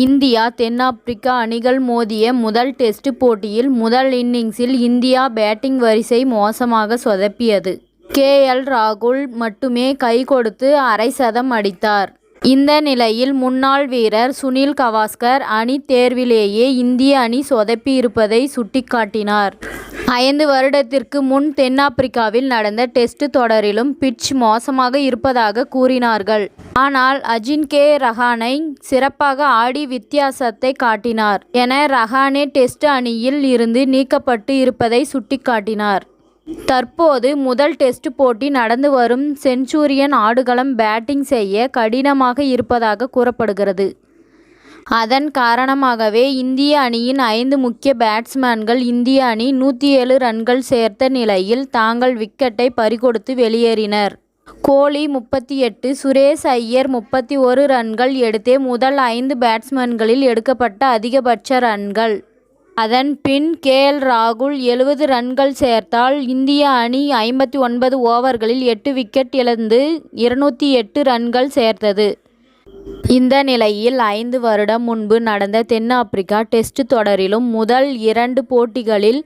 India தென்னாப்பிரிக்கா அணிகள் மோதிய முதல் டெஸ்ட் போட்டியில் முதல் இன்னிங்ஸில் இந்தியா பேட்டிங் வரிசை மோசமாக சொதப்பியது. ராகுல் மட்டுமே கை கொடுத்து அரை சதம் அடித்தார். இந்த நிலையில் முன்னாள் வீரர் சுனில் கவாஸ்கர் அணி தேர்விலேயே இந்திய அணி சொதப்பி இருப்பதை சுட்டிக்காட்டினார். 5 வருடத்திற்கு முன் தென்னாப்பிரிக்காவில் நடந்த டெஸ்ட் தொடரிலும் பிட்ச் மோசமாக இருப்பதாக கூறினார்கள். ஆனால் அஜின்கே ரஹானே சிறப்பாக ஆடி வித்தியாசத்தை காட்டினார் என ரஹானே டெஸ்ட் அணியில் இருந்து நீக்கப்பட்டு இருப்பதை சுட்டிக்காட்டினார். தற்போது முதல் டெஸ்ட் போட்டி நடந்து வரும் செஞ்சுரியன் ஆடுகளம் பேட்டிங் செய்ய கடினமாக இருப்பதாக கூறப்படுகிறது. அதன் காரணமாகவே இந்திய அணியின் 5 முக்கிய பேட்ஸ்மேன்கள் இந்திய அணி 107 ரன்கள் சேர்த்த நிலையில் தாங்கள் விக்கெட்டை பறிகொடுத்து வெளியேறினர். கோலி 38, சுரேஷ் ஐயர் 31 ரன்கள் எடுத்தே முதல் 5 பேட்ஸ்மேன்களில் எடுக்கப்பட்ட அதிகபட்ச ரன்கள். அதன் பின் ராகுல் 70 ரன்கள் சேர்த்தால் இந்திய அணி 59 ஓவர்களில் 8 விக்கெட் இழந்து 208 ரன்கள் சேர்த்தது. இந்த நிலையில் 5 வருடம் முன்பு நடந்த தென்னாப்பிரிக்கா டெஸ்ட் தொடரிலும் முதல் 2 போட்டிகளில்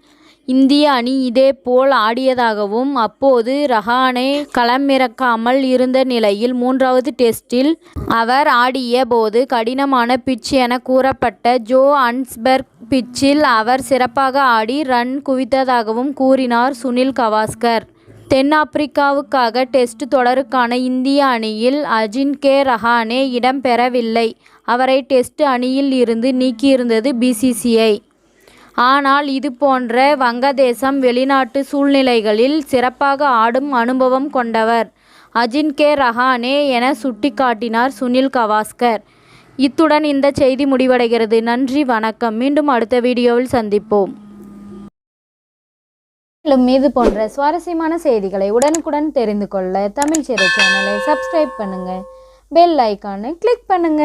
இந்திய அணி இதேபோல் ஆடியதாகவும் அப்போது ரஹானே களமிறக்காமல் இருந்த நிலையில் 3வது டெஸ்டில் அவர் ஆடிய போது கடினமான பிட்ச் என கூறப்பட்ட ஜோஹான்ஸ்பர்க் பிட்சில் அவர் சிறப்பாக ஆடி ரன் குவித்ததாகவும் கூறினார் சுனில் கவாஸ்கர். தென்னாப்பிரிக்காவுக்காக டெஸ்ட் தொடருக்கான இந்திய அணியில் அஜின்கே ரஹானே இடம் பெறவில்லை. அவரை டெஸ்ட் அணியில் இருந்து நீக்கியிருந்தது BCCI. ஆனால் இதுபோன்ற வங்கதேசம் வெளிநாட்டு சூழ்நிலைகளில் சிறப்பாக ஆடும் அனுபவம் கொண்டவர் அஜின்கே ரஹானே என சுட்டிக்காட்டினார் சுனில் கவாஸ்கர். இத்துடன் இந்த செய்தி முடிவடைகிறது. நன்றி, வணக்கம். மீண்டும் அடுத்த வீடியோவில் சந்திப்போம். மேலும் இது போன்ற சுவாரஸ்யமான செய்திகளை உடனுக்குடன் தெரிந்து கொள்ள தமிழ் சிறை சேனலை சப்ஸ்கிரைப் பண்ணுங்க. பெல் ஐகானை கிளிக் பண்ணுங்க.